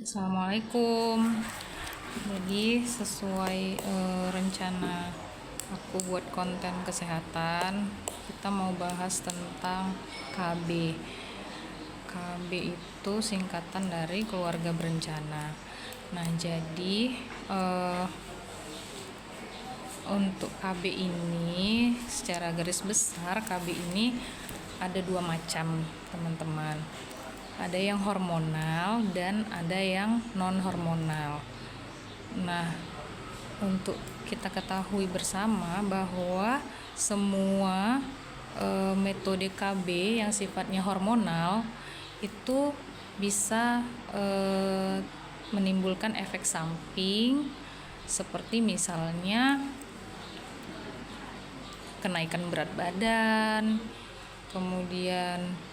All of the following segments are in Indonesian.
Assalamualaikum. Jadi sesuai rencana aku buat konten kesehatan, kita mau bahas tentang KB. KB itu singkatan dari keluarga berencana. Nah, jadi untuk KB ini secara garis besar KB ini ada dua macam, teman-teman. Ada yang hormonal dan ada yang non hormonal. Nah, untuk kita ketahui bersama bahwa semua metode KB yang sifatnya hormonal itu bisa menimbulkan efek samping seperti misalnya kenaikan berat badan, kemudian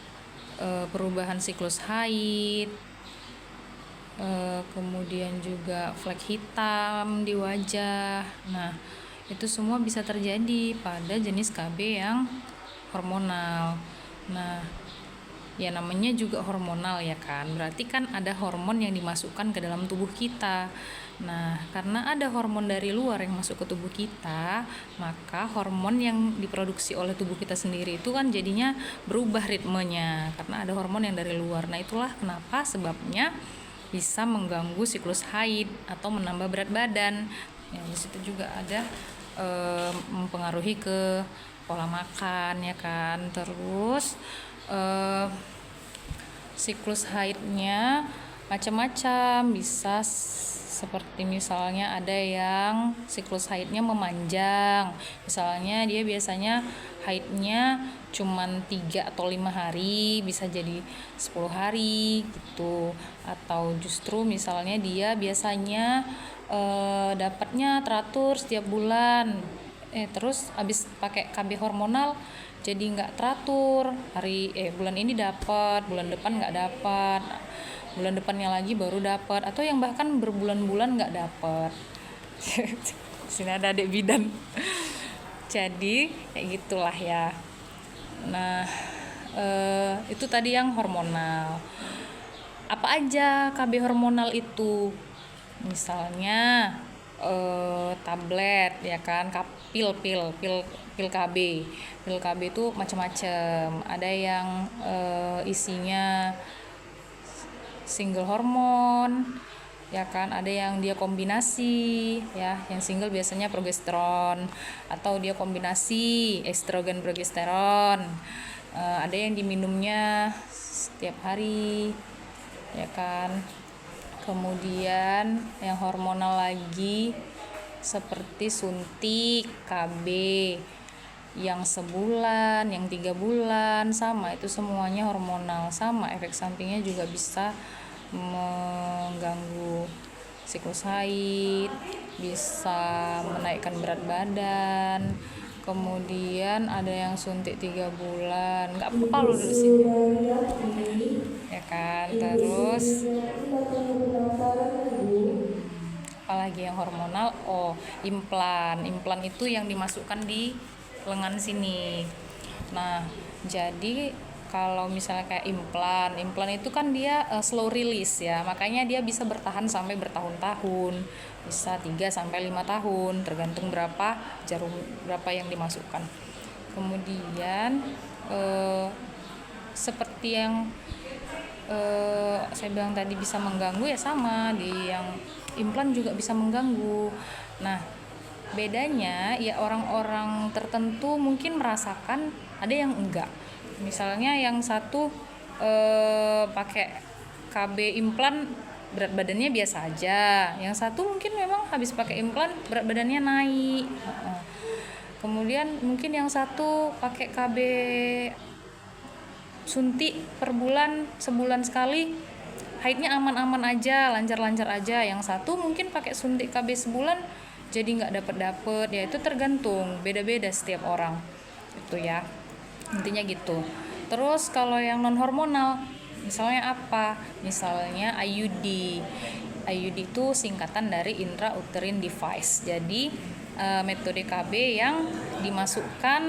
perubahan siklus haid, kemudian juga flek hitam di wajah. Nah, itu semua bisa terjadi pada jenis KB yang hormonal. Nah, ya namanya juga hormonal ya kan, berarti kan ada hormon yang dimasukkan ke dalam tubuh kita. Nah, karena ada hormon dari luar yang masuk ke tubuh kita, maka hormon yang diproduksi oleh tubuh kita sendiri itu kan jadinya berubah ritmenya karena ada hormon yang dari luar. Nah, itulah kenapa sebabnya bisa mengganggu siklus haid atau menambah berat badan. Ya, di situ juga ada mempengaruhi ke pola makan ya kan. Terus siklus haidnya macam-macam, bisa seperti misalnya ada yang siklus haidnya memanjang, misalnya dia biasanya haidnya cuman 3 atau 5 hari, bisa jadi 10 hari gitu. Atau justru misalnya dia biasanya dapatnya teratur setiap bulan, terus habis pakai KB hormonal jadi nggak teratur, bulan ini dapat, bulan depan nggak dapat, bulan depannya lagi baru dapat, atau yang bahkan berbulan-bulan nggak dapat. Sini ada adik bidan. Jadi kayak gitulah ya. Nah, itu tadi yang hormonal. Apa aja KB hormonal itu? Misalnya tablet ya kan, pil KB. Pil KB itu macam-macam. Ada yang isinya single hormon ya kan, ada yang dia kombinasi ya, yang single biasanya progesteron, atau dia kombinasi estrogen progesteron. Ada yang diminumnya setiap hari ya kan. Kemudian yang hormonal lagi seperti suntik KB yang sebulan, yang 3 bulan, sama itu semuanya hormonal, sama efek sampingnya juga bisa mengganggu siklus haid, bisa menaikkan berat badan. Kemudian ada yang suntik 3 bulan, nggak apa-apa loh di sini ya kan. Terus apalagi yang hormonal, implan itu yang dimasukkan di lengan sini. Nah, jadi kalau misalnya kayak implan itu kan dia slow release ya, makanya dia bisa bertahan sampai bertahun-tahun, bisa 3 sampai 5 tahun tergantung berapa yang dimasukkan. Kemudian seperti yang saya bilang tadi bisa mengganggu, ya sama di yang implan juga bisa mengganggu. Nah, bedanya ya orang-orang tertentu mungkin merasakan, ada yang enggak. Misalnya yang satu pakai KB implan berat badannya biasa aja, yang satu mungkin memang habis pakai implan berat badannya naik. Kemudian mungkin yang satu pakai KB suntik per bulan, sebulan sekali, haidnya aman-aman aja, lancar-lancar aja. Yang satu mungkin pakai suntik KB sebulan jadi nggak dapet, ya itu tergantung, beda-beda setiap orang itu ya, intinya gitu. Terus kalau yang non hormonal misalnya apa? Misalnya IUD itu singkatan dari intrauterine device. Jadi metode KB yang dimasukkan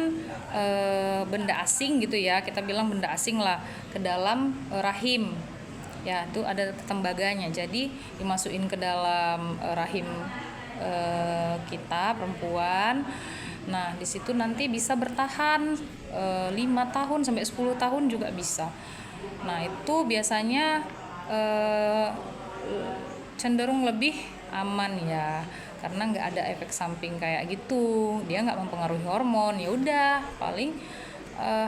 benda asing gitu ya, kita bilang benda asing lah, ke dalam rahim ya, itu ada tembaganya, jadi dimasukin ke dalam rahim kita perempuan. Nah, di situ nanti bisa bertahan 5 tahun sampai 10 tahun juga bisa. Nah, itu biasanya cenderung lebih aman ya, karena nggak ada efek samping kayak gitu, dia nggak mempengaruhi hormon. Ya udah, paling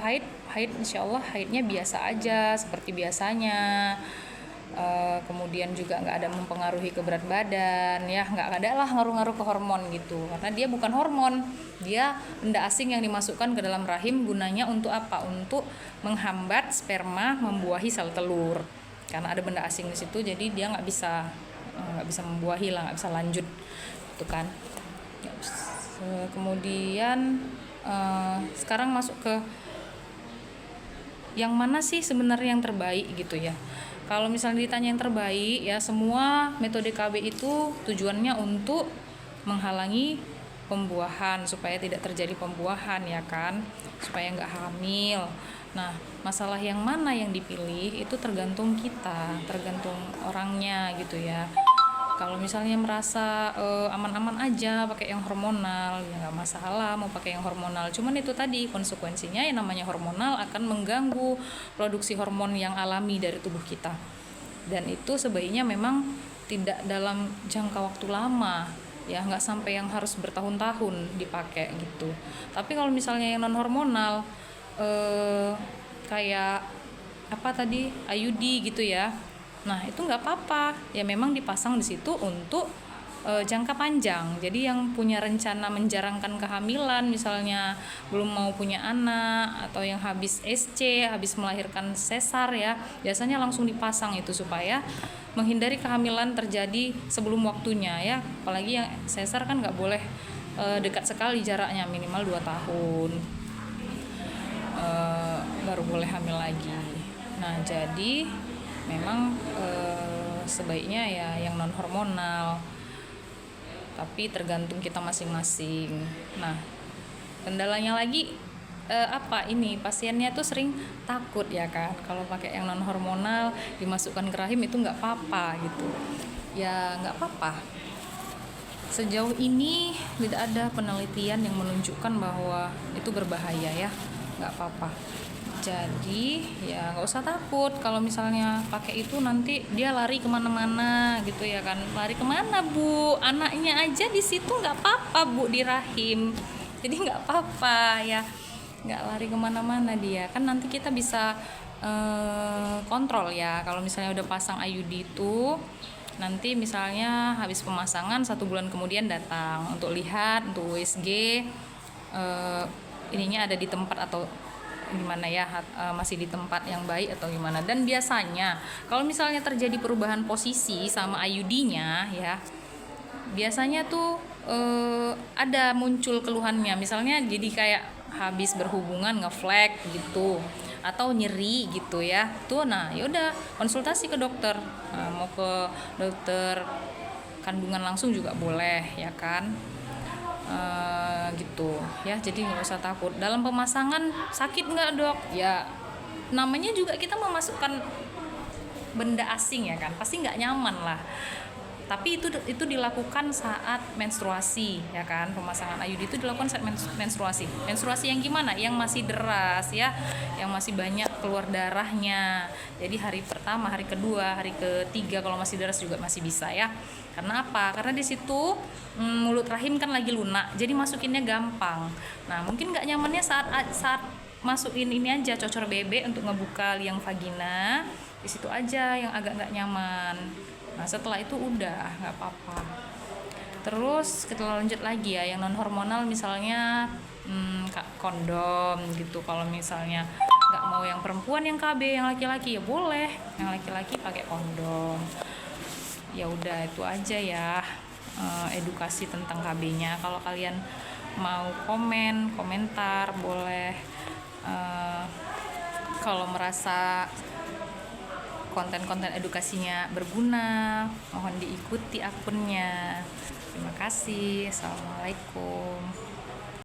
haid insyaallah haidnya biasa aja seperti biasanya. Kemudian juga nggak ada mempengaruhi ke berat badan ya, nggak ada lah ngaruh-ngaruh ke hormon gitu, karena dia bukan hormon, dia benda asing yang dimasukkan ke dalam rahim. Gunanya untuk apa? Untuk menghambat sperma membuahi sel telur, karena ada benda asing di situ, jadi dia nggak bisa membuahi lah, nggak bisa lanjut gitu kan. Kemudian sekarang masuk ke yang mana sih sebenarnya yang terbaik gitu ya. Kalau misalnya ditanya yang terbaik ya, semua metode KB itu tujuannya untuk menghalangi pembuahan, supaya tidak terjadi pembuahan ya kan, supaya nggak hamil. Nah, masalah yang mana yang dipilih itu tergantung kita, tergantung orangnya gitu ya. Kalau misalnya merasa aman-aman aja pakai yang hormonal, ya nggak masalah mau pakai yang hormonal. Cuman itu tadi konsekuensinya, yang namanya hormonal akan mengganggu produksi hormon yang alami dari tubuh kita. Dan itu sebaiknya memang tidak dalam jangka waktu lama, ya nggak sampai yang harus bertahun-tahun dipakai gitu. Tapi kalau misalnya yang non hormonal kayak apa tadi, IUD gitu ya, nah itu nggak apa-apa ya, memang dipasang di situ untuk jangka panjang. Jadi yang punya rencana menjarangkan kehamilan, misalnya belum mau punya anak, atau yang habis SC, habis melahirkan sesar ya, biasanya langsung dipasang itu supaya menghindari kehamilan terjadi sebelum waktunya ya. Apalagi yang sesar kan nggak boleh dekat sekali jaraknya, minimal 2 tahun baru boleh hamil lagi. Nah, jadi memang sebaiknya ya yang non hormonal, tapi tergantung kita masing-masing. Nah, kendalanya lagi ini pasiennya tuh sering takut ya kan, kalau pakai yang non hormonal dimasukkan ke rahim itu nggak apa-apa gitu ya. Nggak apa-apa, sejauh ini tidak ada penelitian yang menunjukkan bahwa itu berbahaya ya, nggak apa-apa. Jadi ya nggak usah takut kalau misalnya pakai itu nanti dia lari kemana-mana gitu ya kan. Lari kemana Bu? Anaknya aja di situ nggak apa-apa Bu, di rahim. Jadi nggak apa-apa ya, nggak lari kemana-mana dia kan. Nanti kita bisa kontrol ya. Kalau misalnya udah pasang IUD itu, nanti misalnya habis pemasangan 1 bulan kemudian datang untuk lihat, untuk USG ininya ada di tempat atau gimana ya, masih di tempat yang baik atau gimana. Dan biasanya kalau misalnya terjadi perubahan posisi sama IUD-nya ya, biasanya tuh ada muncul keluhannya, misalnya jadi kayak habis berhubungan ngeflag gitu, atau nyeri gitu ya tuh. Nah yaudah konsultasi ke dokter. Nah, mau ke dokter kandungan langsung juga boleh ya kan. Gitu ya, jadi nggak usah takut. Dalam pemasangan sakit nggak Dok? Ya namanya juga kita memasukkan benda asing ya kan, pasti nggak nyaman lah. Tapi itu dilakukan saat menstruasi ya kan. Pemasangan IUD itu dilakukan saat menstruasi. Menstruasi yang gimana? Yang masih deras ya, yang masih banyak keluar darahnya. Jadi hari pertama, hari kedua, hari ketiga kalau masih deras juga masih bisa ya. Karena apa? Karena di situ mulut rahim kan lagi lunak, jadi masukinnya gampang. Nah mungkin nggak nyamannya saat masukin ini aja, cocor bebek untuk ngebuka liang vagina, di situ aja yang agak nggak nyaman. Nah setelah itu udah nggak apa-apa. Terus kita lanjut lagi ya, yang non hormonal misalnya kondom gitu. Kalau misalnya nggak mau yang perempuan, yang KB, yang laki-laki ya boleh, yang laki-laki pakai kondom. Ya udah itu aja ya edukasi tentang KB-nya. Kalau kalian mau komentar boleh. Kalau merasa konten-konten edukasinya berguna, mohon diikuti akunnya. Terima kasih. Assalamualaikum.